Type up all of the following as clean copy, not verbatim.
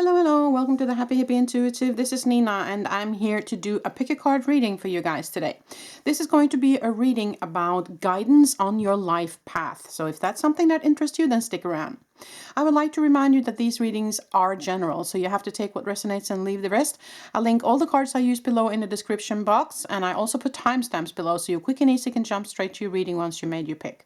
Hello, hello, welcome to the Happy Hippie Intuitive. This is Nina and I'm here to do a pick a card reading for you guys today. This is going to be a reading about guidance on your life path. So if that's something that interests you, then stick around. I would like to remind you that these readings are general, so you have to take what resonates and leave the rest. I'll link all the cards I use below in the description box, and I also put timestamps below so you quick and easy can jump straight to your reading once you made your pick.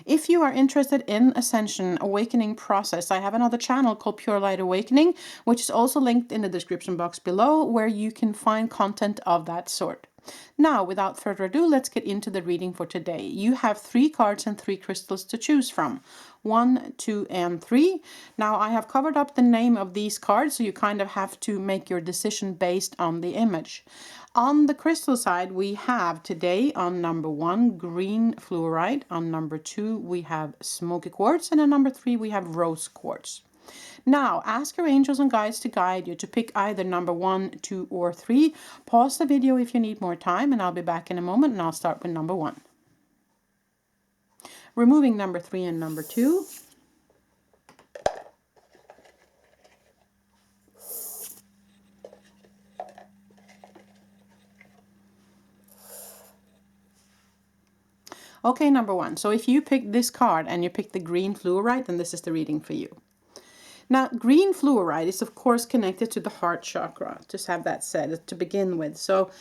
If you are interested in Ascension Awakening process, I have another channel called Pure Light Awakening, which is also linked in the description box below, where you can find content of that sort. Now, without further ado, let's get into the reading for today. You have 3 cards and 3 crystals to choose from. 1, 2, and 3. Now, I have covered up the name of these cards, so you kind of have to make your decision based on the image. On the crystal side, we have today on number 1, green fluorite. On number 2, we have smoky quartz. And on number 3, we have rose quartz. Now, ask your angels and guides to guide you to pick either number 1, 2, or 3. Pause the video if you need more time, and I'll be back in a moment, and I'll start with number 1. Removing number 3 and number 2. Okay, number 1. So if you pick this card and you pick the green fluorite, then this is the reading for you. Now, green fluorite is of course connected to the heart chakra, just have that said to begin with. So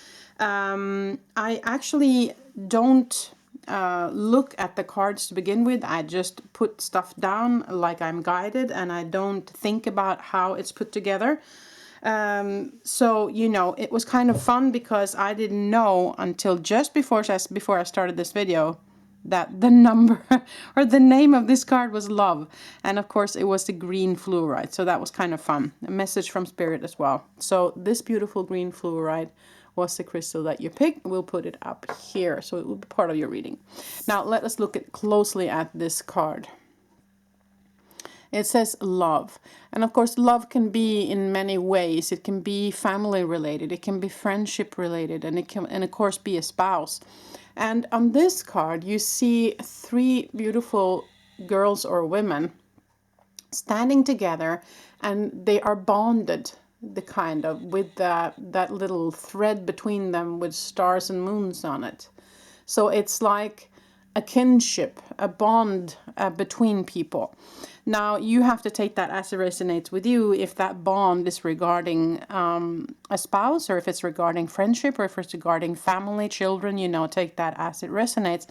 I actually don't look at the cards to begin with. I just put stuff down like I'm guided, and I don't think about how it's put together. So, you know, it was kind of fun because I didn't know until just before I started this video that the number or the name of this card was love. And of course it was the green fluorite. So that was kind of fun. A message from spirit as well. So this beautiful green fluorite was the crystal that you picked. We'll put it up here so it will be part of your reading. Now let us look closely at this card. It says love. And of course, love can be in many ways. It can be family related. It can be friendship related. And it can, and of course, be a spouse. And on this card, you see 3 beautiful girls or women standing together, and they are bonded, the kind of, with that little thread between them with stars and moons on it. So it's like a kinship, a bond between people. Now, you have to take that as it resonates with you, if that bond is regarding a spouse, or if it's regarding friendship, or if it's regarding family, children, you know, take that as it resonates.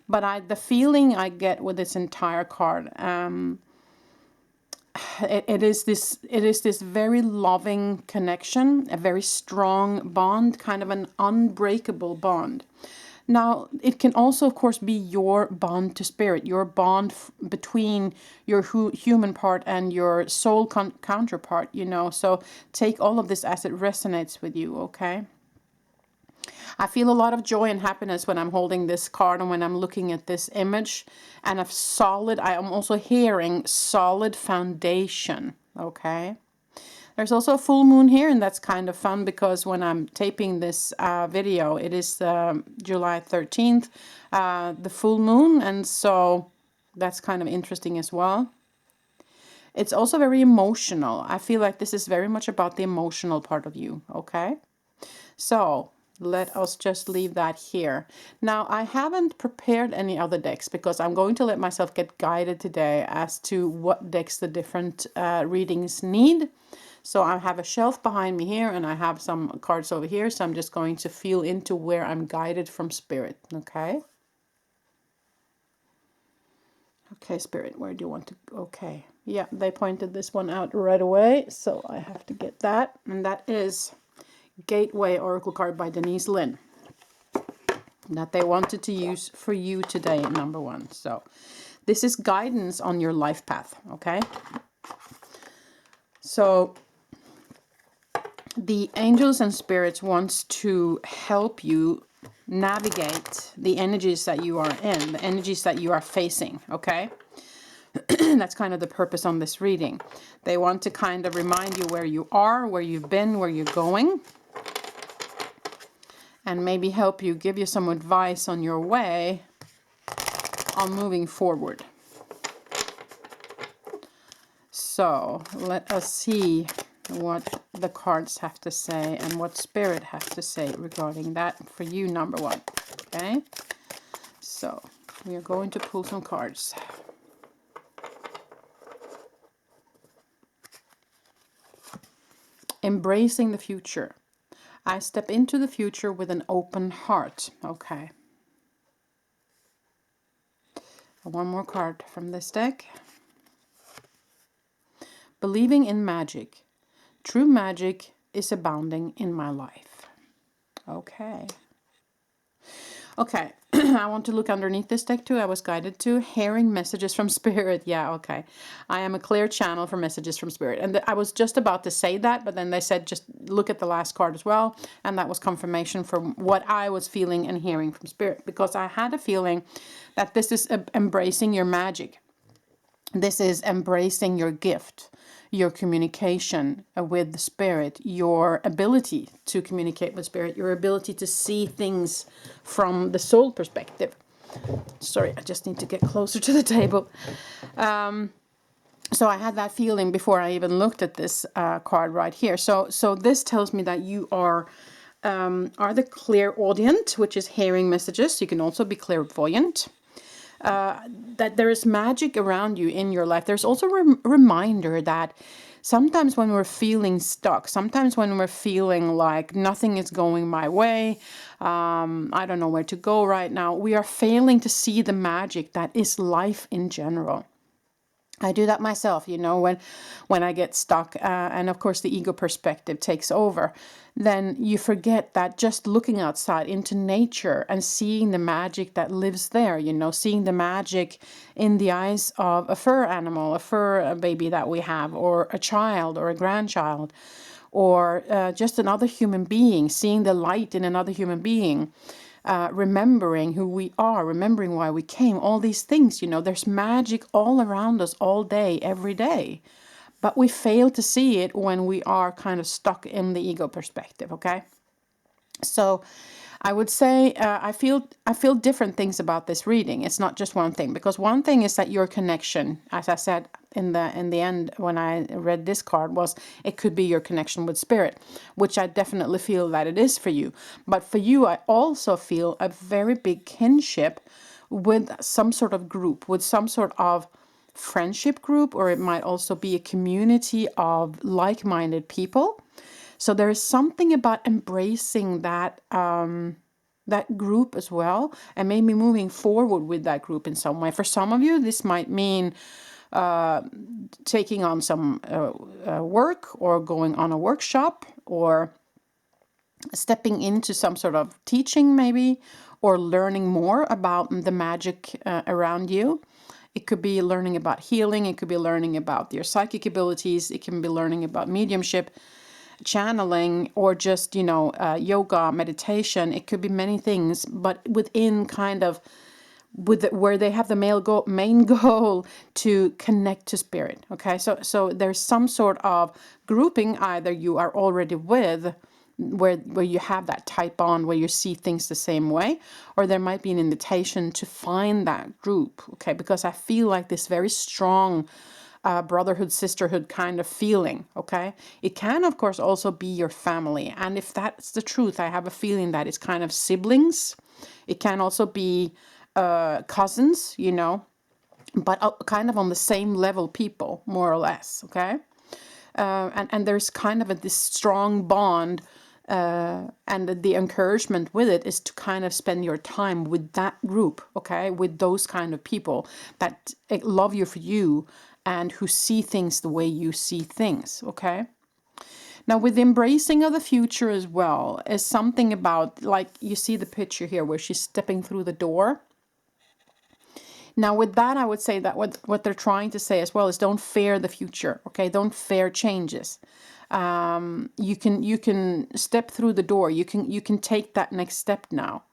But the feeling I get with this entire card, it is this very loving connection, a very strong bond, kind of an unbreakable bond. Now, it can also, of course, be your bond to spirit, your bond between your human part and your soul counterpart, you know. So take all of this as it resonates with you, okay? I feel a lot of joy and happiness when I'm holding this card and when I'm looking at this image. And I am also hearing solid foundation, okay? There's also a full moon here, and that's kind of fun because when I'm taping this video, it is July 13th, the full moon, and so that's kind of interesting as well. It's also very emotional. I feel like this is very much about the emotional part of you, okay? So let us just leave that here. Now, I haven't prepared any other decks because I'm going to let myself get guided today as to what decks the different readings need. So I have a shelf behind me here, and I have some cards over here. So I'm just going to feel into where I'm guided from spirit. Okay. Okay, spirit, where do you want to go? Okay. Yeah, they pointed this one out right away. So I have to get that. And that is Gateway Oracle card by Denise Lynn. That they wanted to use for you today, number 1. So this is guidance on your life path. Okay. So the angels and spirits wants to help you navigate the energies that you are in, the energies that you are facing, okay? That's kind of the purpose on this reading. They want to kind of remind you where you are, where you've been, where you're going, and maybe help you, give you some advice on your way on moving forward. So let us see what the cards have to say and what Spirit has to say regarding that for you, number one. Okay, so we are going to pull some cards. Embracing the future. I step into the future with an open heart. Okay. One more card from this deck. Believing in magic. True magic is abounding in my life. Okay. Okay. I want to look underneath this deck too. I was guided to hearing messages from Spirit. Yeah, okay. I am a clear channel for messages from Spirit. And I was just about to say that, but then they said just look at the last card as well. And that was confirmation from what I was feeling and hearing from Spirit. Because I had a feeling that this is embracing your magic. This is embracing your gift, your communication with the Spirit, your ability to communicate with Spirit, your ability to see things from the soul perspective. Sorry, I just need to get closer to the table. So I had that feeling before I even looked at this card right here. So this tells me that you are the clairaudient, which is hearing messages. You can also be clairvoyant. That there is magic around you in your life. There's also a reminder that sometimes when we're feeling stuck, sometimes when we're feeling like nothing is going my way, I don't know where to go right now, we are failing to see the magic that is life in general. I do that myself, you know, when I get stuck, and of course the ego perspective takes over, then you forget that just looking outside into nature and seeing the magic that lives there, you know, seeing the magic in the eyes of a fur animal, a fur baby that we have, or a child or a grandchild, or just another human being, seeing the light in another human being. Remembering who we are, remembering why we came, all these things, you know, there's magic all around us all day, every day. But we fail to see it when we are kind of stuck in the ego perspective, okay? So I would say I feel different things about this reading. It's not just one thing, because one thing is that your connection, as I said in the end when I read this card, was it could be your connection with Spirit, which I definitely feel that it is for you. But for you, I also feel a very big kinship with some sort of group, with some sort of friendship group, or it might also be a community of like-minded people. So there is something about embracing that that group as well, and maybe moving forward with that group in some way. For some of you, this might mean taking on some work, or going on a workshop, or stepping into some sort of teaching maybe, or learning more about the magic around you. It could be learning about healing, it could be learning about your psychic abilities, it can be learning about mediumship, channeling, or just, you know, yoga, meditation. It could be many things, but within kind of where they have the main goal to connect to Spirit. Okay, so there's some sort of grouping either you are already with, where you have that type on, where you see things the same way, or there might be an invitation to find that group. Okay, because I feel like this very strong brotherhood, sisterhood kind of feeling. Okay, it can of course also be your family, and if that's the truth, I have a feeling that it's kind of siblings. It can also be cousins, you know, but kind of on the same level people, more or less. Okay, and there's kind of this strong bond, and the encouragement with it is to kind of spend your time with that group, okay, with those kind of people that love you for you and who see things the way you see things. Okay, now with embracing of the future as well is something about, like, you see the picture here where she's stepping through the door. Now with that, I would say that what they're trying to say as well is don't fear the future, okay? Don't fear changes. You can step through the door. You can take that next step now.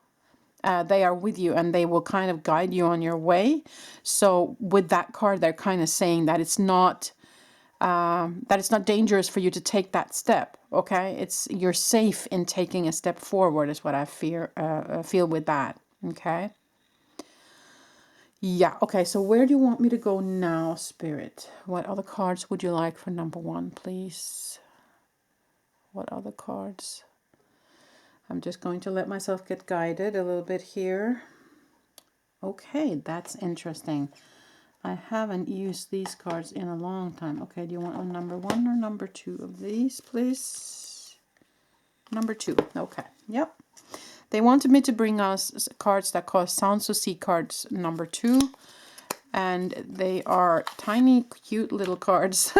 They are with you and they will kind of guide you on your way. So with that card, they're kind of saying that it's not dangerous for you to take that step. Okay, you're safe in taking a step forward is what I feel with that. Okay. Yeah, okay, so where do you want me to go now, Spirit? What other cards would you like for number one, please? What other cards? I'm just going to let myself get guided a little bit here. Okay, that's interesting. I haven't used these cards in a long time. Okay, do you want a number 1 or number 2 of these, please? Number 2. Okay, yep. They wanted me to bring us cards that cost Souci cards number 2. And they are tiny, cute little cards,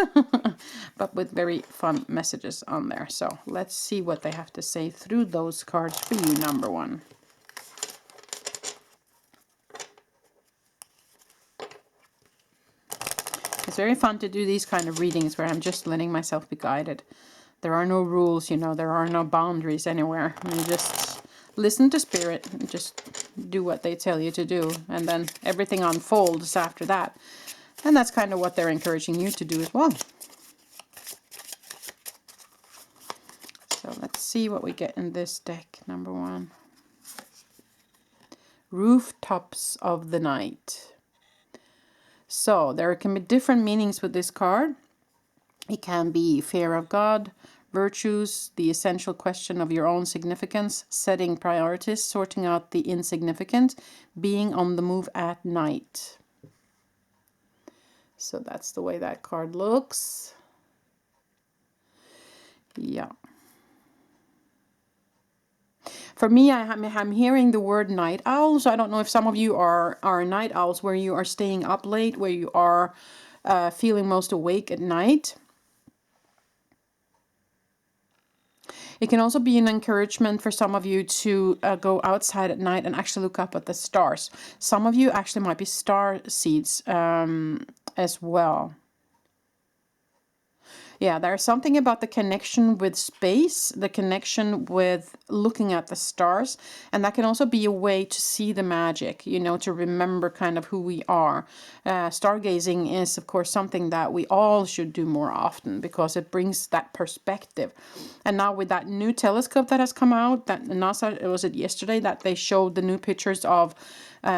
but with very fun messages on there. So let's see what they have to say through those cards for you, number 1. It's very fun to do these kind of readings where I'm just letting myself be guided. There are no rules, you know, there are no boundaries anywhere. You just listen to spirit and just do what they tell you to do. And then everything unfolds after that. And that's kind of what they're encouraging you to do as well. So let's see what we get in this deck, number 1. Rooftops of the Night. So there can be different meanings with this card. It can be fear of God, virtues, the essential question of your own significance, setting priorities, sorting out the insignificant, being on the move at night. So that's the way that card looks. Yeah. For me, I'm hearing the word night owl. So I don't know if some of you are night owls, where you are staying up late, where you are feeling most awake at night. It can also be an encouragement for some of you to go outside at night and actually look up at the stars. Some of you actually might be star seeds as well. Yeah, there's something about the connection with space, the connection with looking at the stars, and that can also be a way to see the magic, you know, to remember kind of who we are. Stargazing is, of course, something that we all should do more often because it brings that perspective. And now with that new telescope that has come out, that NASA, was it yesterday, that they showed the new pictures of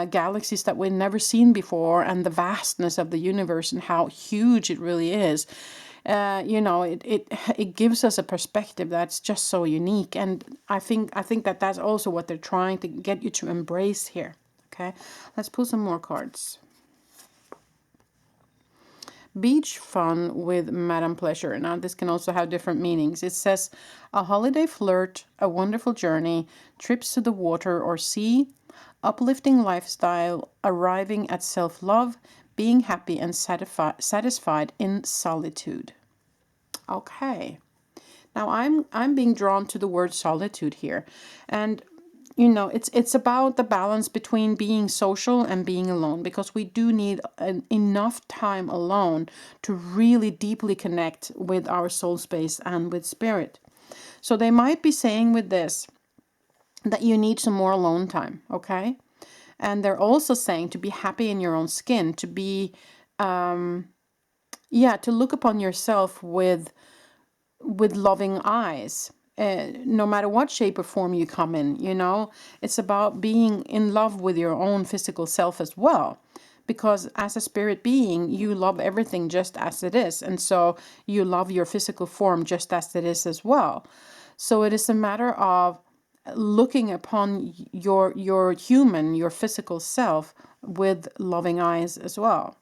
galaxies that we've never seen before, and the vastness of the universe and how huge it really is. You know, it gives us a perspective that's just so unique, and I think that that's also what they're trying to get you to embrace here. Okay, let's pull some more cards. Beach fun with Madame Pleasure. Now this can also have different meanings. It says a holiday flirt, a wonderful journey, trips to the water or sea, uplifting lifestyle, arriving at self-love, being happy and satisfied in solitude. Okay. Now I'm being drawn to the word solitude here. And you know, it's about the balance between being social and being alone, because we do need enough time alone to really deeply connect with our soul space and with spirit. So they might be saying with this that you need some more alone time, okay? And they're also saying to be happy in your own skin, to be, to look upon yourself with loving eyes, no matter what shape or form you come in, you know. It's about being in love with your own physical self as well. Because as a spirit being, you love everything just as it is. And so you love your physical form just as it is as well. So it is a matter of looking upon your human, your physical self with loving eyes as well.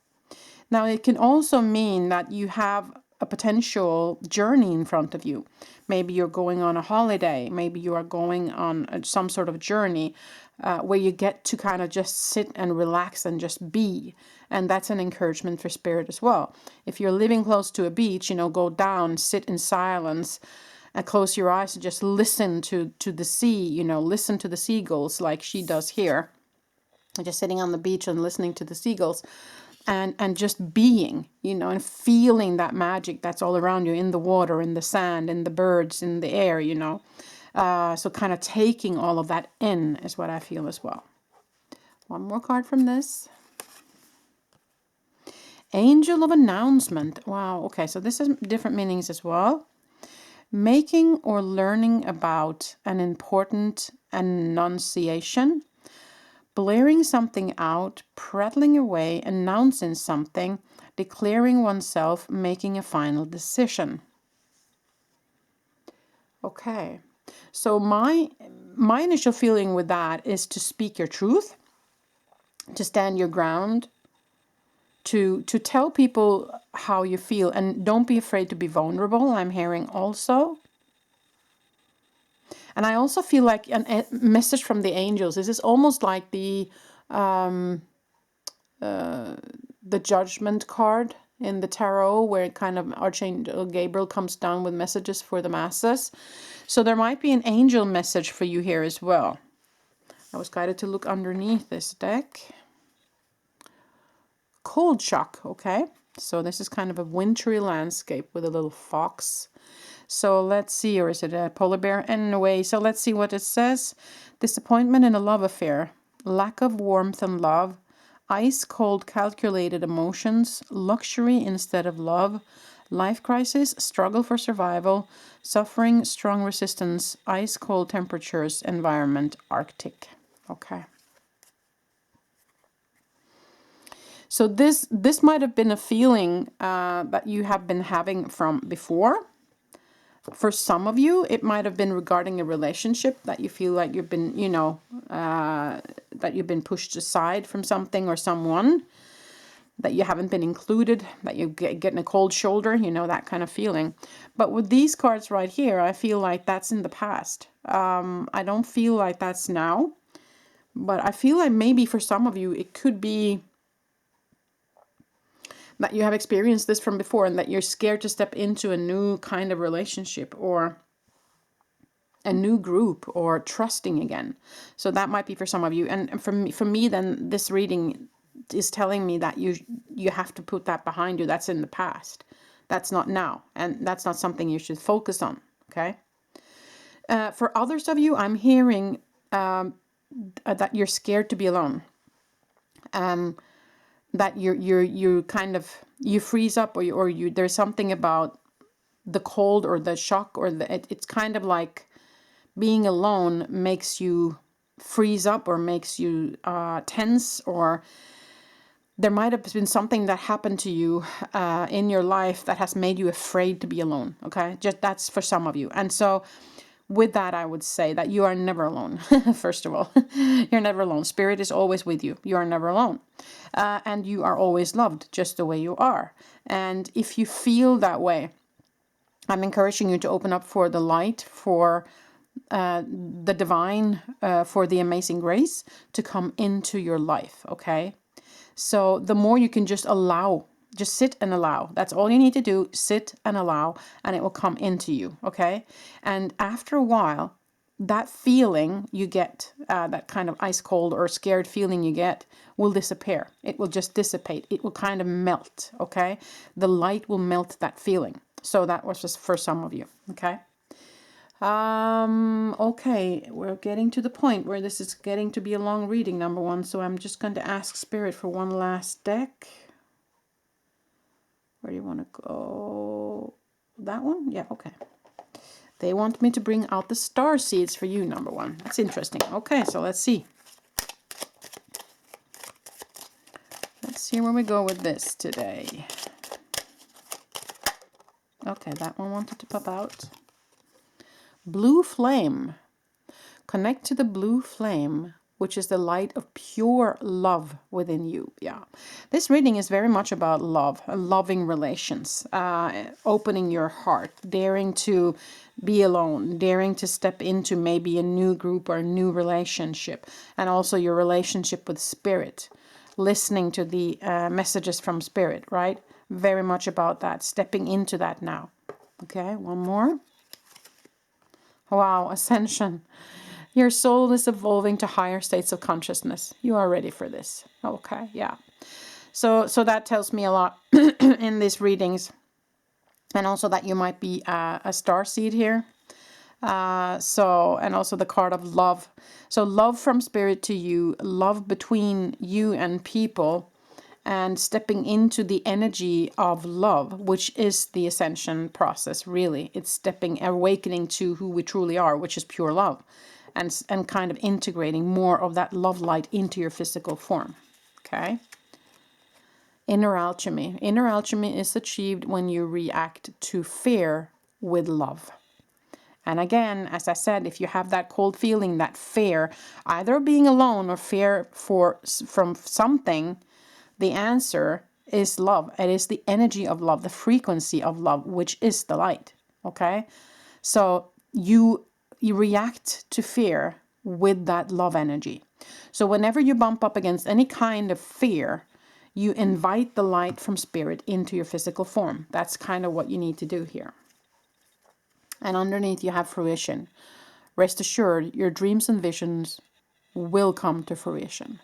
Now, it can also mean that you have a potential journey in front of you. Maybe you're going on a holiday. Maybe you are going on some sort of journey where you get to kind of just sit and relax and just be. And that's an encouragement for spirit as well. If you're living close to a beach, you know, go down, sit in silence, and close your eyes and just listen to the sea, you know, listen to the seagulls like she does here. Just sitting on the beach and listening to the seagulls. And just being, you know, and feeling that magic that's all around you, in the water, in the sand, in the birds, in the air, you know. So kind of taking all of that in is what I feel as well. One more card from this. Angel of Announcement. Wow, okay, so this has different meanings as well. Making or learning about an important annunciation. Blaring something out, prattling away, announcing something, declaring oneself, making a final decision. Okay. So my initial feeling with that is to speak your truth, to stand your ground, to tell people how you feel, and don't be afraid to be vulnerable. I'm hearing also. And I also feel like a message from the angels. This is almost like the judgment card in the tarot, where kind of Archangel Gabriel comes down with messages for the masses. So there might be an angel message for you here as well. I was guided to look underneath this deck. Cold shock, okay. So this is kind of a wintry landscape with a little fox. So let's see, or is it a polar bear? Anyway, so let's see what it says. Disappointment in a love affair. Lack of warmth and love. Ice cold calculated emotions. Luxury instead of love. Life crisis. Struggle for survival. Suffering. Strong resistance. Ice cold temperatures. Environment. Arctic. Okay. So this might have been a feeling that you have been having from before. For some of you, it might have been regarding a relationship that you feel like you've been, that you've been pushed aside from something or someone, that you haven't been included, that you're getting a cold shoulder, that kind of feeling. But with these cards right here, I feel like that's in the past. I don't feel like that's now, but I feel like maybe for some of you, it could be that you have experienced this from before and that you're scared to step into a new kind of relationship or a new group or trusting again. So that might be for some of you. And for me, then this reading is telling me that you have to put that behind you. That's in the past. That's not now. And that's not something you should focus on. Okay. For others of you, I'm hearing that you're scared to be alone. That you kind of, you freeze up, or you there's something about the cold or the shock, or it's kind of like being alone makes you freeze up or makes you tense, or there might have been something that happened to you in your life that has made you afraid to be alone. Okay, just that's for some of you. And so with that, I would say that you are never alone. First of all, you're never alone. Spirit is always with you. You are never alone. And you are always loved just the way you are. And if you feel that way, I'm encouraging you to open up for the light, for the divine, for the amazing grace to come into your life. Okay. So the more you can just allow, just sit and allow. That's all you need to do. Sit and allow, and it will come into you. Okay. And after a while, that feeling you get, that kind of ice cold or scared feeling you get, will disappear. It will just dissipate. It will kind of melt. Okay. The light will melt that feeling. So that was just for some of you. Okay. Okay, we're getting to the point where this is getting to be a long reading, number one. So I'm just going to ask Spirit for one last deck. Where do you want to go? That one? Yeah, okay. They want me to bring out the star seeds for you, number one. That's interesting. Okay, so let's see. Let's see where we go with this today. Okay, that one wanted to pop out. Blue flame. Connect to the blue flame, which is the light of pure love within you. Yeah. This reading is very much about love, loving relations, opening your heart, daring to be alone, daring to step into maybe a new group or a new relationship, and also your relationship with Spirit, listening to the messages from Spirit, right? Very much about that, stepping into that now. Okay, one more. Wow, ascension. Your soul is evolving to higher states of consciousness. You are ready for this. Okay, yeah. So that tells me a lot in these readings. And also that you might be a star seed here. And also the card of love. So love from Spirit to you, love between you and people, and stepping into the energy of love, which is the ascension process, really. It's stepping, awakening to who we truly are, which is pure love, and kind of integrating more of that love light into your physical form. Okay? Inner alchemy. Inner alchemy is achieved when you react to fear with love. And again, as I said, if you have that cold feeling, that fear, either being alone or fear from something, the answer is love. It is the energy of love, the frequency of love, which is the light. Okay? So you react to fear with that love energy. So whenever you bump up against any kind of fear, you invite the light from spirit into your physical form. That's kind of what you need to do here. And underneath you have fruition. Rest assured, your dreams and visions will come to fruition.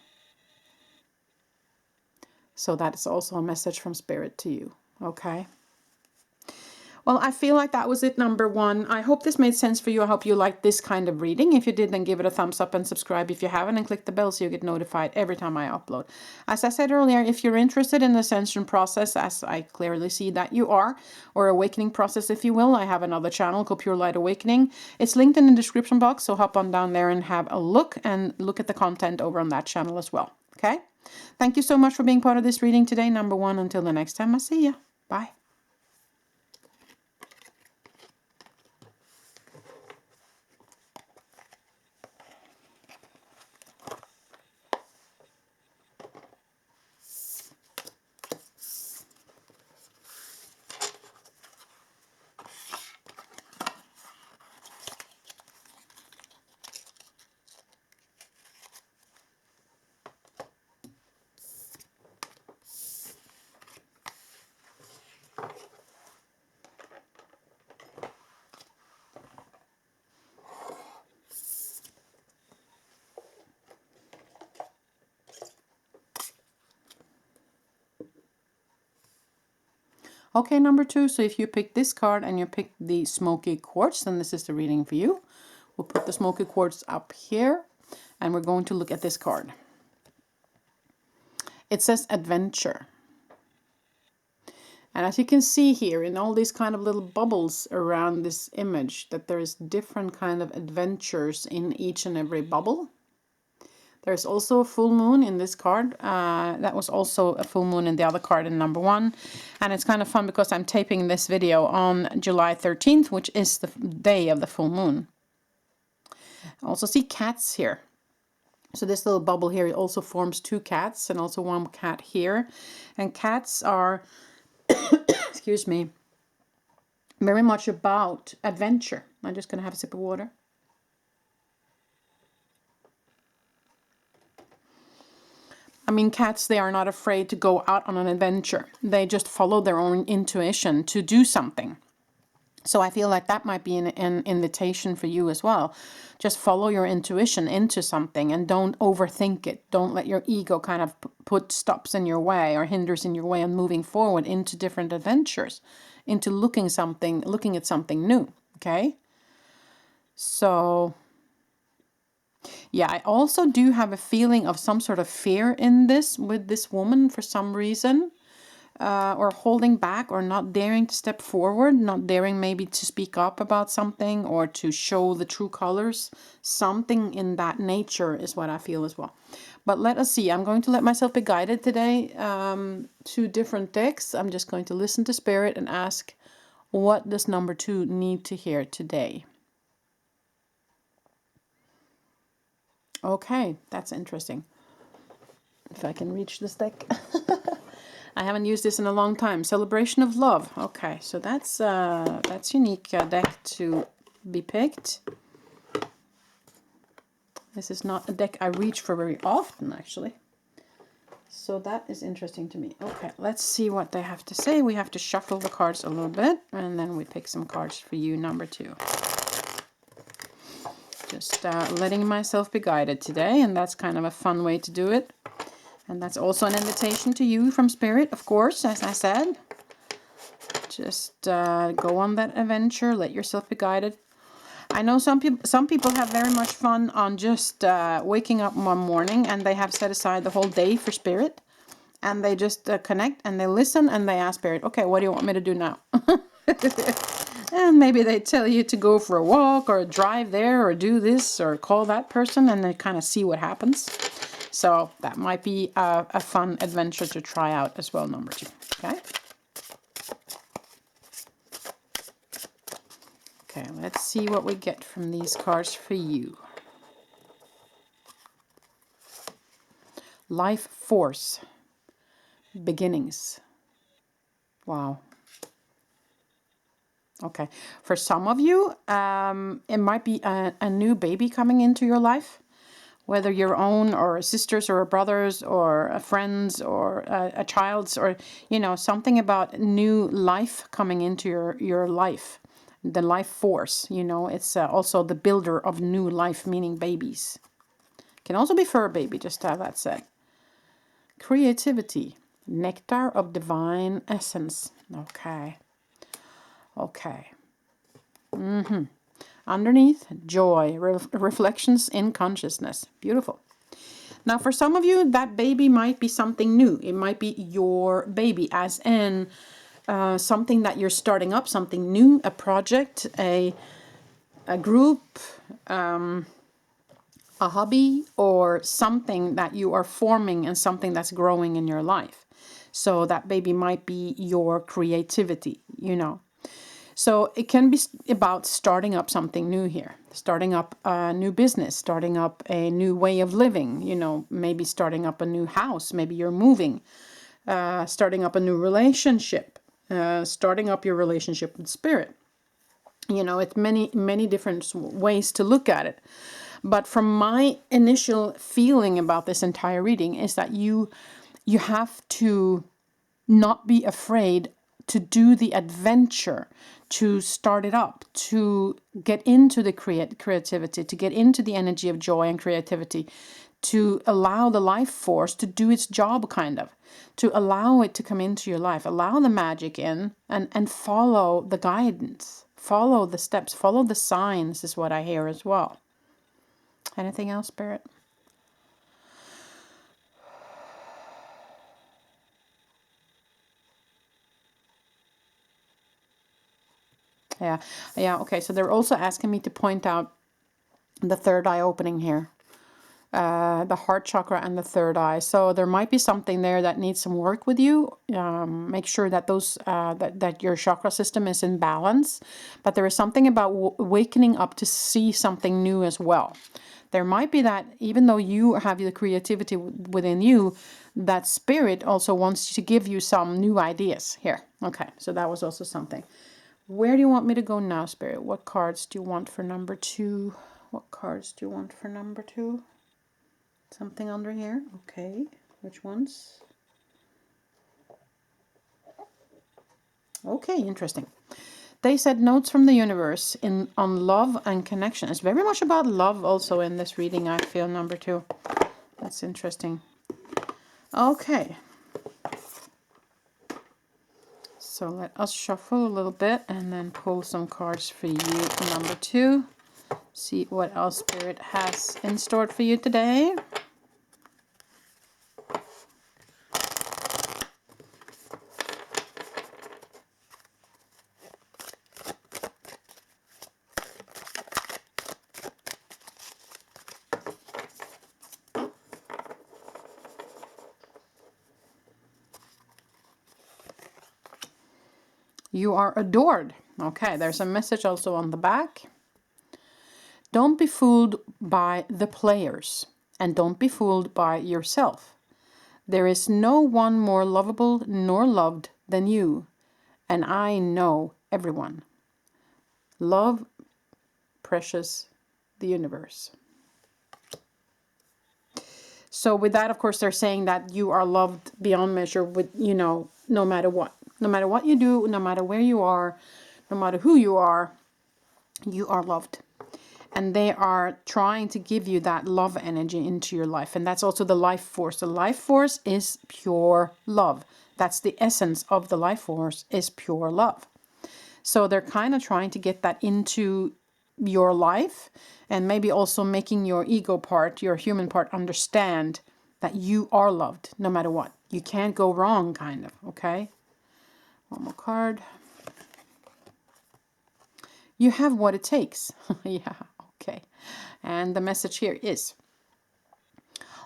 So that is also a message from spirit to you. Okay? Well, I feel like that was it, number one. I hope this made sense for you. I hope you liked this kind of reading. If you did, then give it a thumbs up and subscribe if you haven't, and click the bell so you get notified every time I upload. As I said earlier, if you're interested in the ascension process, as I clearly see that you are, or awakening process, if you will, I have another channel called Pure Light Awakening. It's linked in the description box, so hop on down there and have a look, and look at the content over on that channel as well. Okay? Thank you so much for being part of this reading today, number one. Until the next time, I see ya. Bye. Okay, number two, so if you pick this card and you pick the smoky quartz, then this is the reading for you. We'll put the smoky quartz up here, and we're going to look at this card. It says adventure. And as you can see here in all these kind of little bubbles around this image, that there's different kind of adventures in each and every bubble. There's also a full moon in this card. That was also a full moon in the other card in number one. And it's kind of fun because I'm taping this video on July 13th, which is the day of the full moon. I also see cats here. So this little bubble here also forms two cats and also one cat here. And cats are, excuse me, very much about adventure. I'm just going to have a sip of water. I mean, cats, they are not afraid to go out on an adventure. They just follow their own intuition to do something. So I feel like that might be an invitation for you as well. Just follow your intuition into something and don't overthink it. Don't let your ego kind of put stops in your way or hinders in your way and moving forward into different adventures, into looking at something new. Okay? So yeah, I also do have a feeling of some sort of fear in this with this woman for some reason, or holding back or not daring to step forward, not daring maybe to speak up about something or to show the true colors. Something in that nature is what I feel as well. But let us see. I'm going to let myself be guided today to different decks. I'm just going to listen to spirit and ask, what does number two need to hear today? Okay, that's interesting. If I can reach this deck. I haven't used this in a long time. Celebration of Love. Okay, so that's unique deck to be picked. This is not a deck I reach for very often, actually. So that is interesting to me. Okay, let's see what they have to say. We have to shuffle the cards a little bit, and then we pick some cards for you, number two. Just letting myself be guided today, and that's kind of a fun way to do it. And that's also an invitation to you from Spirit, of course, as I said. Just go on that adventure, let yourself be guided. I know some people have very much fun on just waking up one morning and they have set aside the whole day for Spirit. And they just connect and they listen and they ask Spirit, okay, what do you want me to do now? And maybe they tell you to go for a walk or drive there or do this or call that person, and they kind of see what happens. So that might be a fun adventure to try out as well, number two. Okay. Okay, let's see what we get from these cards for you. Life force. Beginnings. Wow. Okay. For some of you, it might be a new baby coming into your life. Whether your own or sisters or brothers or a friend's or a child's, or, you know, something about new life coming into your life. The life force, you know, it's also the builder of new life, meaning babies. Can also be fur baby, just to have that said. Creativity. Nectar of divine essence. Okay. Okay. Underneath, joy, reflections in consciousness. Beautiful. Now, for some of you, that baby might be something new. It might be your baby, as in something that you're starting up, something new, a project, a group, a hobby, or something that you are forming and something that's growing in your life. So that baby might be your creativity, you know. So it can be about starting up something new here, starting up a new business, starting up a new way of living, you know, maybe starting up a new house, maybe you're moving, starting up a new relationship, starting up your relationship with spirit. You know, it's many different ways to look at it. But from my initial feeling about this entire reading is that you have to not be afraid to do the adventure, to start it up, to get into the creativity, to get into the energy of joy and creativity, to allow the life force to do its job, kind of, to allow it to come into your life, allow the magic in, and follow the guidance, follow the steps, follow the signs is what I hear as well. Anything else, Spirit? Yeah, okay, so they're also asking me to point out the third eye opening here. The heart chakra and the third eye. So there might be something there that needs some work with you. Make sure that those that your chakra system is in balance. But there is something about wakening up to see something new as well. There might be that even though you have the creativity within you, that spirit also wants to give you some new ideas here. Okay, so that was also something. Where do you want me to go now, Spirit? What cards do you want for number 2? What cards do you want for number 2? Something under here. Okay. Which ones? Okay, interesting. They said notes from the universe on love and connection. It's very much about love also in this reading, I feel, number 2. That's interesting. Okay. So let us shuffle a little bit and then pull some cards for you for number 2. See what else Spirit has in store for you today. You are adored. Okay, there's a message also on the back. Don't be fooled by the players, and don't be fooled by yourself. There is no one more lovable nor loved than you, and I know everyone. Love, precious, the universe. So with that, of course, they're saying that you are loved beyond measure with, you know, no matter what. No matter what you do, no matter where you are, no matter who you are loved. And they are trying to give you that love energy into your life. And that's also the life force. The life force is pure love. That's the essence of the life force, is pure love. So they're kind of trying to get that into your life, and maybe also making your ego part, your human part, understand that you are loved no matter what. You can't go wrong, kind of, okay? One more card. You have what it takes. Yeah, okay. And the message here is,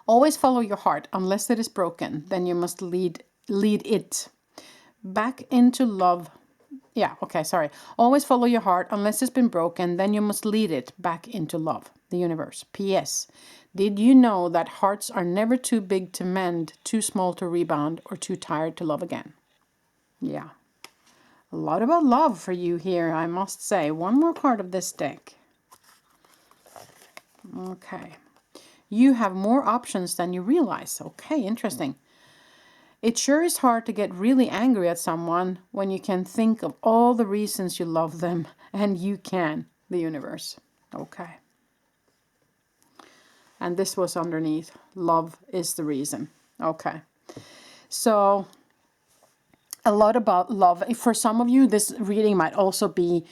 always follow your heart. Unless it is broken, then you must lead it back into love Yeah, okay, sorry. Always follow your heart. Unless it's been broken, then you must lead it back into love, the universe. P.S. Did you know that hearts are never too big to mend, too small to rebound, or too tired to love again? Yeah. A lot about love for you here, I must say. One more card of this deck. Okay. You have more options than you realize. Okay, interesting. It sure is hard to get really angry at someone when you can think of all the reasons you love them, and you can, the universe. Okay. And this was underneath. Love is the reason. Okay. So, a lot about love. For some of you, this reading might also be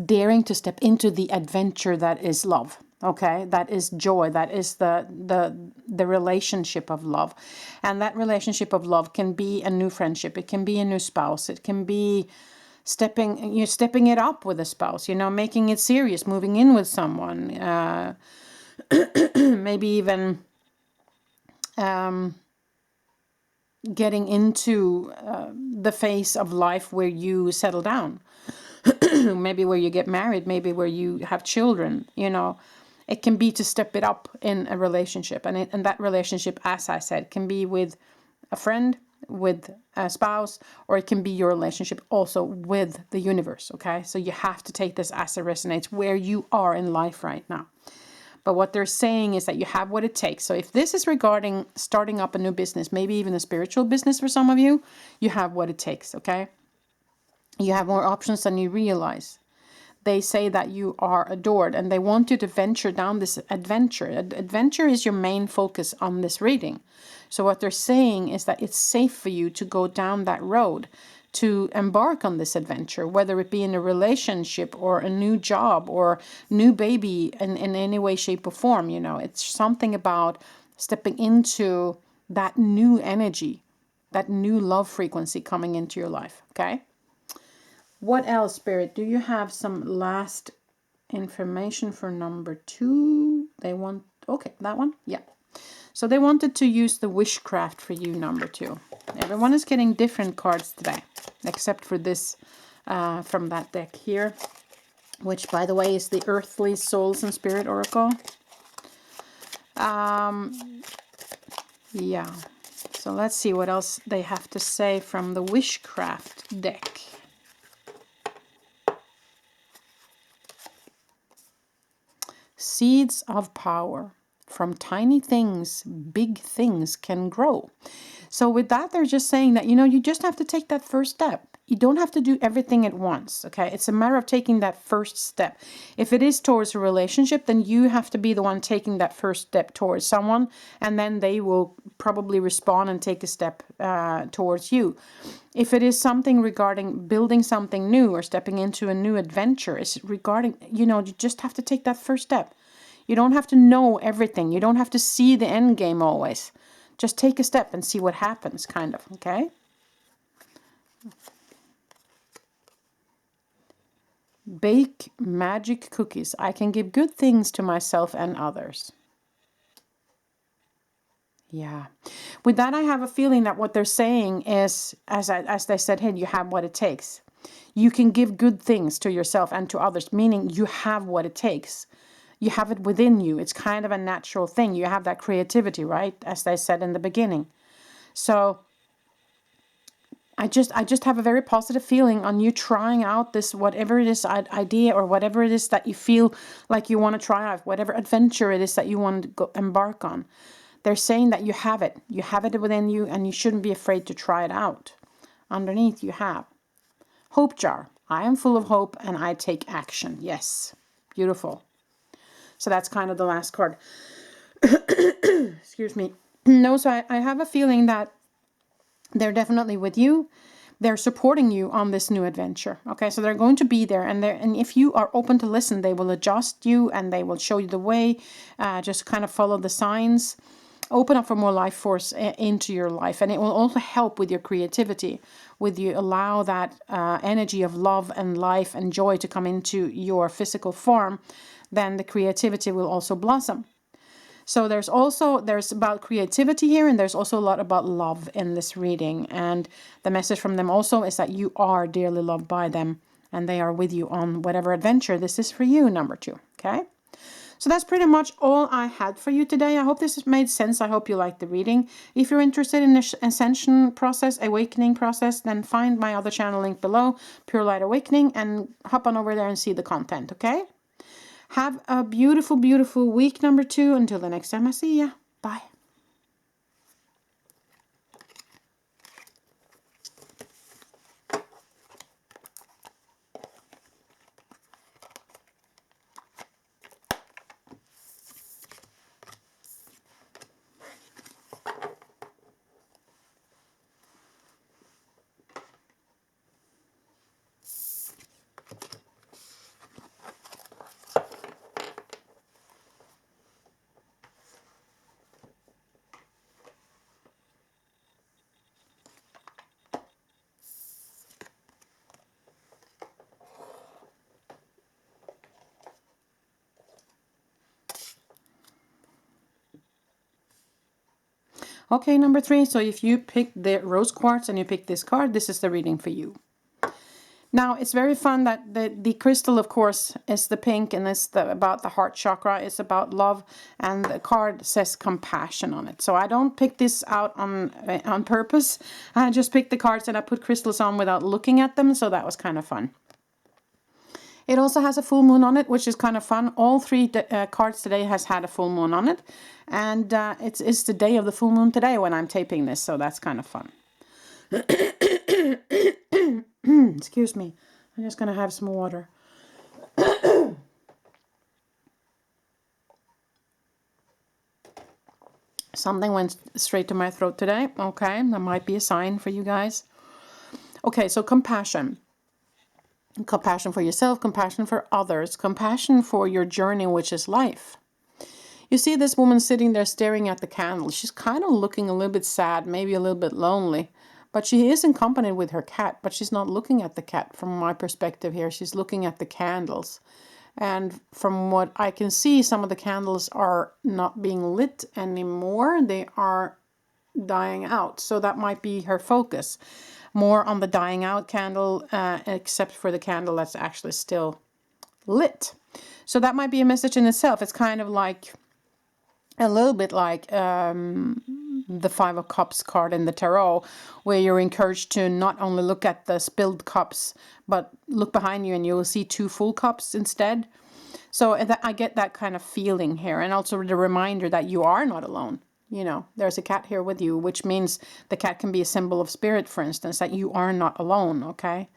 daring to step into the adventure that is love. Okay, that is joy. That is the relationship of love, and that relationship of love can be a new friendship. It can be a new spouse. It can be stepping it up with a spouse. You know, making it serious, moving in with someone. Maybe even getting into the phase of life where you settle down. Maybe where you get married, maybe where you have children, you know. It can be to step it up in a relationship. And that relationship, as I said, can be with a friend, with a spouse, or it can be your relationship also with the universe, okay? So you have to take this as it resonates where you are in life right now. But what they're saying is that you have what it takes. So if this is regarding starting up a new business, maybe even a spiritual business for some of you, you have what it takes, okay? You have more options than you realize. They say that you are adored and they want you to venture down this adventure. Adventure is your main focus on this reading. So what they're saying is that it's safe for you to go down that road, to embark on this adventure, whether it be in a relationship or a new job or new baby in any way, shape or form. You know, it's something about stepping into that new energy, that new love frequency coming into your life. Okay. What else, Spirit? Do you have some last information for number 2? They want, okay, that one? Yeah. So they wanted to use the Wishcraft for you, number 2. Everyone is getting different cards today, except for this from that deck here, which, by the way, is the Earthly Souls and Spirit Oracle. Yeah. So let's see what else they have to say from the Wishcraft deck. Seeds of power. From tiny things, big things can grow. So with that, they're just saying that, you know, you just have to take that first step. You don't have to do everything at once, okay? It's a matter of taking that first step. If it is towards a relationship, then you have to be the one taking that first step towards someone, and then they will probably respond and take a step towards you. If it is something regarding building something new or stepping into a new adventure, it's regarding, you know, you just have to take that first step. You don't have to know everything. You don't have to see the end game always. Just take a step and see what happens, kind of, okay? Bake magic cookies. I can give good things to myself and others. Yeah. With that, I have a feeling that what they're saying is, as they said, hey, you have what it takes. You can give good things to yourself and to others, meaning you have what it takes. You have it within you. It's kind of a natural thing. You have that creativity, right? As they said in the beginning. So I just have a very positive feeling on you trying out this, whatever it is, idea or whatever it is that you feel like you want to try out, whatever adventure it is that you want to go embark on. They're saying that you have it. You have it within you and you shouldn't be afraid to try it out. Underneath you have Hope Jar. I am full of hope and I take action. Yes. Beautiful. So that's kind of the last card. Excuse me. No, so I have a feeling that they're definitely with you. They're supporting you on this new adventure. Okay, so they're going to be there, and if you are open to listen, they will adjust you and they will show you the way. Just kind of follow the signs. Open up for more life force into your life, and it will also help with your creativity. With you allow that energy of love and life and joy to come into your physical form, then the creativity will also blossom. So there's about creativity here, and there's also a lot about love in this reading. And the message from them also is that you are dearly loved by them, and they are with you on whatever adventure this is for you, number 2, okay? So that's pretty much all I had for you today. I hope this has made sense. I hope you liked the reading. If you're interested in the ascension process, awakening process, then find my other channel link below, Pure Light Awakening, and hop on over there and see the content, okay? Have a beautiful, beautiful week, number 2. Until the next time I see ya. Bye. Okay, number 3. So if you pick the rose quartz and you pick this card, this is the reading for you. Now, it's very fun that the crystal, of course, is the pink, and it's about the heart chakra. It's about love, and the card says compassion on it. So I don't pick this out on purpose. I just pick the cards and I put crystals on without looking at them, so that was kind of fun. It also has a full moon on it, which is kind of fun. All 3 cards today has had a full moon on it. And it's the day of the full moon today when I'm taping this, so that's kind of fun. Excuse me. I'm just going to have some water. Something went straight to my throat today. Okay, that might be a sign for you guys. Okay, so compassion. Compassion for yourself, compassion for others, compassion for your journey, which is life. You see this woman sitting there staring at the candle. She's kind of looking a little bit sad, maybe a little bit lonely. But she is accompanied with her cat, but she's not looking at the cat from my perspective here. She's looking at the candles. And from what I can see, some of the candles are not being lit anymore. They are dying out. So that might be her focus. More on the dying out candle, except for the candle that's actually still lit. So that might be a message in itself. It's kind of like, a little bit like the 5 of Cups card in the tarot, where you're encouraged to not only look at the spilled cups, but look behind you and you will see 2 full cups instead. So I get that kind of feeling here. And also the reminder that you are not alone. You know, there's a cat here with you, which means the cat can be a symbol of spirit, for instance, that you are not alone, okay?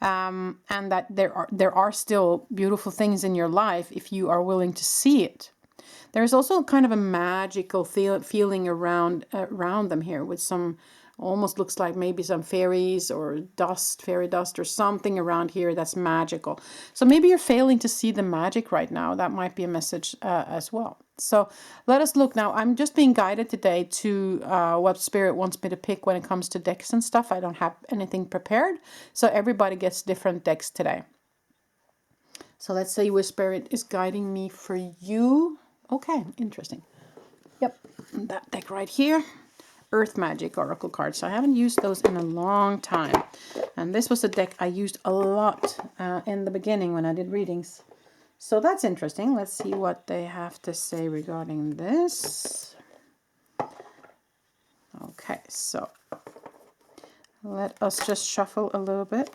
And that there are still beautiful things in your life if you are willing to see it. There's also kind of a magical feeling around them here, with some, almost looks like maybe some fairies or fairy dust or something around here that's magical. So maybe you're failing to see the magic right now. That might be a message as well. So let us look now. I'm just being guided today to what Spirit wants me to pick when it comes to decks and stuff. I don't have anything prepared. So everybody gets different decks today. So let's see where Spirit is guiding me for you. Okay, interesting. Yep, that deck right here. Earth Magic Oracle cards. So I haven't used those in a long time. And this was a deck I used a lot in the beginning when I did readings. So that's interesting. Let's see what they have to say regarding this. Okay, so let us just shuffle a little bit.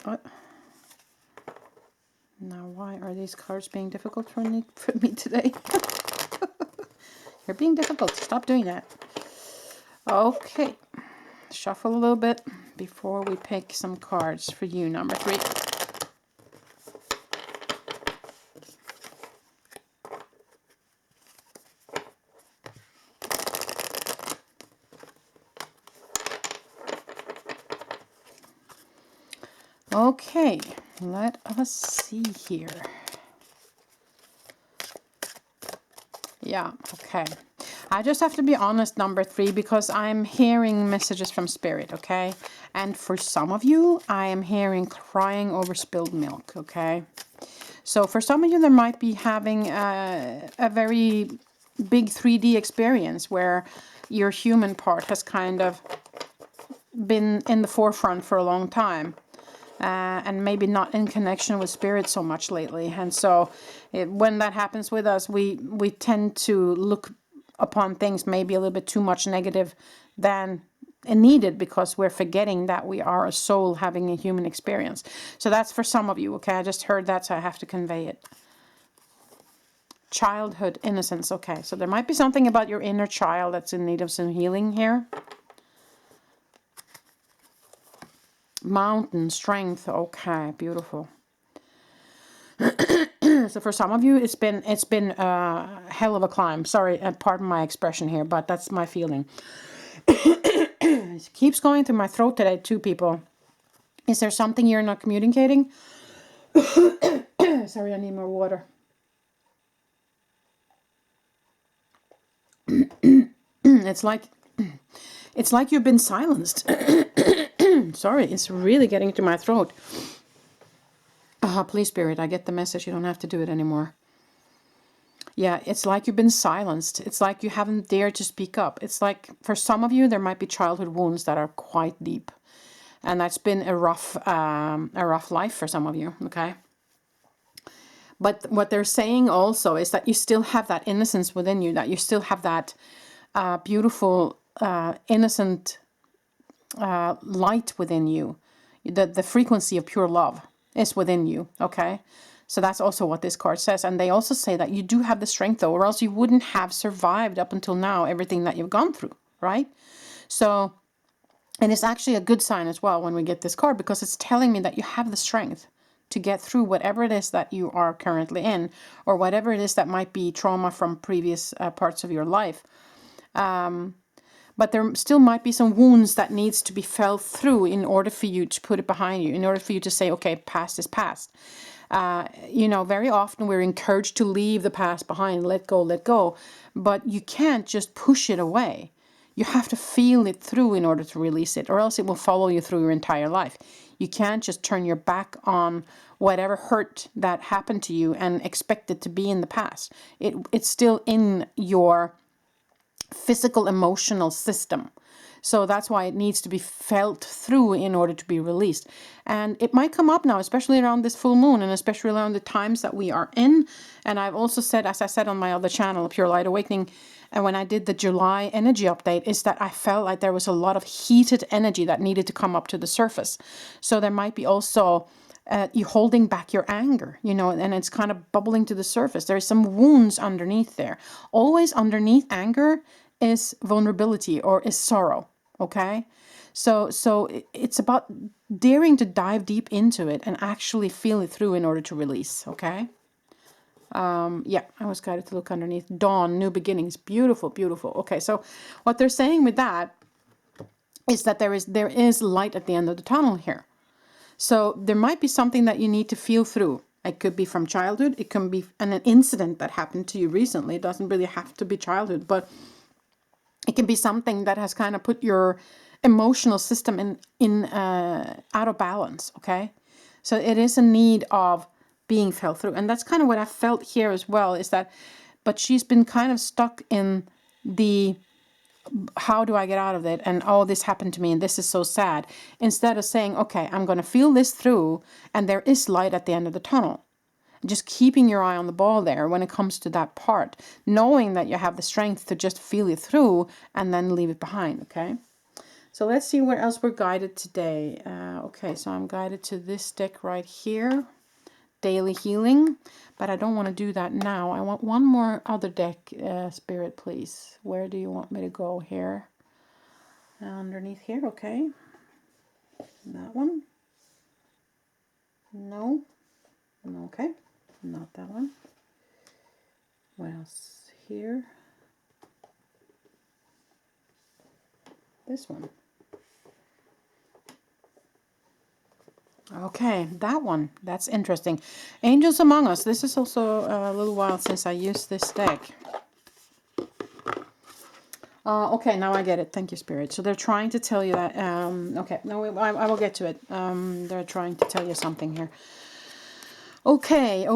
Now, why are these cards being difficult for me today? You're being difficult. Stop doing that. Okay. Shuffle a little bit before we pick some cards for you, number 3. Okay, let us see here. Yeah, okay. I just have to be honest, number 3, because I'm hearing messages from Spirit, okay? And for some of you, I am hearing crying over spilled milk, okay? So for some of you, there might be having a very big 3D experience where your human part has kind of been in the forefront for a long time. and maybe not in connection with spirit so much lately. And so when that happens with us, we tend to look upon things maybe a little bit too much negative than needed, because we're forgetting that we are a soul having a human experience. So that's for some of you, okay? I just heard that, so I have to convey it. Childhood innocence, okay. So there might be something about your inner child that's in need of some healing here. Mountain strength, okay, beautiful. So for some of you, it's been a hell of a climb. Sorry, pardon my expression here, but that's my feeling. It keeps going through my throat today, too, people. Is there something you're not communicating? Sorry, I need more water. It's like you've been silenced. Sorry, it's really getting to my throat. Please, Spirit, I get the message. You don't have to do it anymore. Yeah, it's like you've been silenced. It's like you haven't dared to speak up. It's like for some of you, there might be childhood wounds that are quite deep. And that's been a rough life for some of you, okay? But what they're saying also is that you still have that innocence within you, that you still have that beautiful, innocent light within you. The frequency of pure love is within you, okay? So that's also what this card says. And they also say that you do have the strength, though, or else you wouldn't have survived up until now everything that you've gone through, right? So, and it's actually a good sign as well when we get this card, because it's telling me that you have the strength to get through whatever it is that you are currently in, or whatever it is that might be trauma from previous parts of your life. But there still might be some wounds that needs to be felt through in order for you to put it behind you, in order for you to say, okay, past is past. You know, very often we're encouraged to leave the past behind, let go. But you can't just push it away. You have to feel it through in order to release it, or else it will follow you through your entire life. You can't just turn your back on whatever hurt that happened to you and expect it to be in the past. It's still in your physical, emotional system. So that's why it needs to be felt through in order to be released. And it might come up now, especially around this full moon, and especially around the times that we are in. And I've also said, as I said on my other channel, Pure Light Awakening, and when I did the July energy update, is that I felt like there was a lot of heated energy that needed to come up to the surface. So there might be also you holding back your anger, you know, and it's kind of bubbling to the surface. There is some wounds underneath there. Always underneath anger is vulnerability or is sorrow, okay? So it's about daring to dive deep into it and actually feel it through in order to release, okay? Yeah, I was guided to look underneath. Dawn, new beginnings, beautiful, beautiful. Okay, so what they're saying with that is that there is light at the end of the tunnel here. So there might be something that you need to feel through. It could be from childhood. It can be an incident that happened to you recently. It doesn't really have to be childhood, but it can be something that has kind of put your emotional system in out of balance, okay? So it is a need of being felt through. And that's kind of what I felt here as well, is that, but she's been kind of stuck in the, how do I get out of it? And, oh, this happened to me and this is so sad. Instead of saying, okay, I'm going to feel this through and there is light at the end of the tunnel. Just keeping your eye on the ball there when it comes to that part, knowing that you have the strength to just feel it through and then leave it behind, okay? So let's see where else we're guided today. Okay, so I'm guided to this deck right here, Daily Healing, but I don't want to do that now. I want one more other deck, Spirit, please. Where do you want me to go here? Underneath here, okay. That one. No. Okay. Not that one. What else here? This one. Okay, that one. That's interesting. Angels Among Us. This is also a little while since I used this deck. Okay, now I get it. Thank you, Spirit. So they're trying to tell you that... okay, no, I will get to it. They're trying to tell you something here. Okay. Yeah.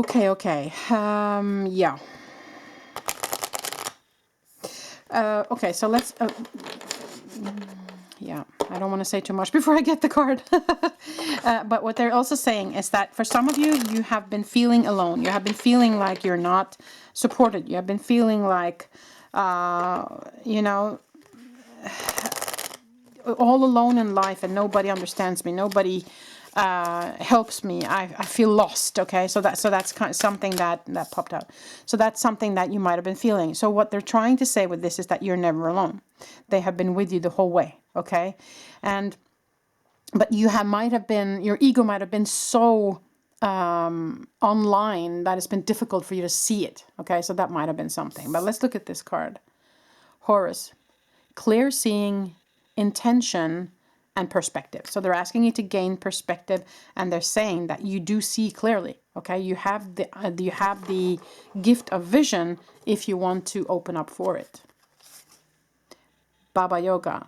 Okay, so let's... yeah, I don't want to say too much before I get the card. But what they're also saying is that for some of you, you have been feeling alone. You have been feeling like you're not supported. You have been feeling like, you know, all alone in life and nobody understands me. Nobody helps me. I feel lost. Okay, so that's kind of something that popped out. So that's something that you might have been feeling. So what they're trying to say with this is that you're never alone. They have been with you the whole way. Okay, but you might have been, your ego might have been so online that it's been difficult for you to see it. Okay, so that might have been something. But let's look at this card. Horus, clear seeing, intention, and perspective. So they're asking you to gain perspective, and they're saying that you do see clearly. Okay, you have the gift of vision if you want to open up for it. Baba Yoga,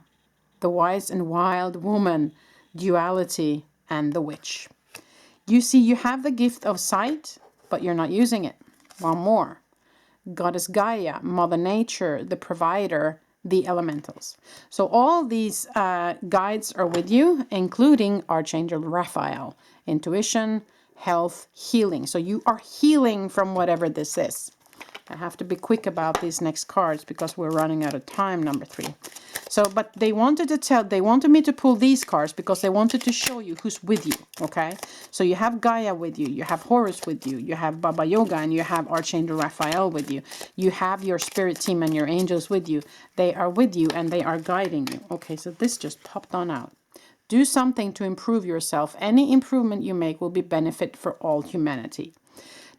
the wise and wild woman, duality, and the witch. You see, you have the gift of sight, but you're not using it. One more. Goddess Gaia, Mother Nature, the provider, the elementals. So all these guides are with you, including Archangel Raphael. Intuition, health, healing. So you are healing from whatever this is. I have to be quick about these next cards because we're running out of time, number 3. So, but they wanted me to pull these cards because they wanted to show you who's with you, okay? So you have Gaia with you, you have Horus with you, you have Baba Yoga, and you have Archangel Raphael with you. You have your spirit team and your angels with you. They are with you and they are guiding you. Okay, so this just popped on out. Do something to improve yourself. Any improvement you make will be benefit for all humanity.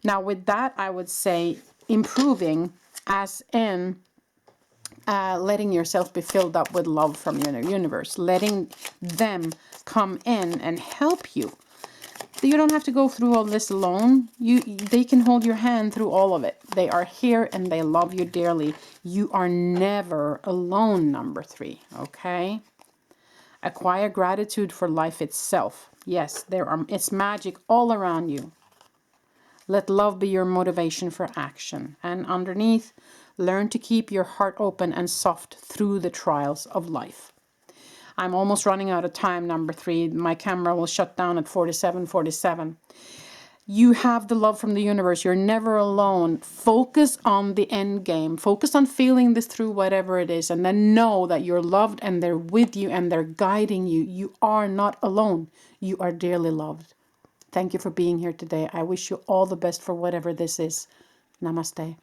Now, with that, I would say improving as in letting yourself be filled up with love from your universe, letting them come in and help you. You don't have to go through all this alone. They can hold your hand through all of it. They are here and they love you dearly. You are never alone, number 3, okay? Acquire gratitude for life itself. Yes, it's magic all around you. Let love be your motivation for action. And underneath, learn to keep your heart open and soft through the trials of life. I'm almost running out of time, number 3. My camera will shut down at 47:47. You have the love from the universe. You're never alone. Focus on the end game. Focus on feeling this through whatever it is. And then know that you're loved and they're with you and they're guiding you. You are not alone. You are dearly loved. Thank you for being here today. I wish you all the best for whatever this is. Namaste.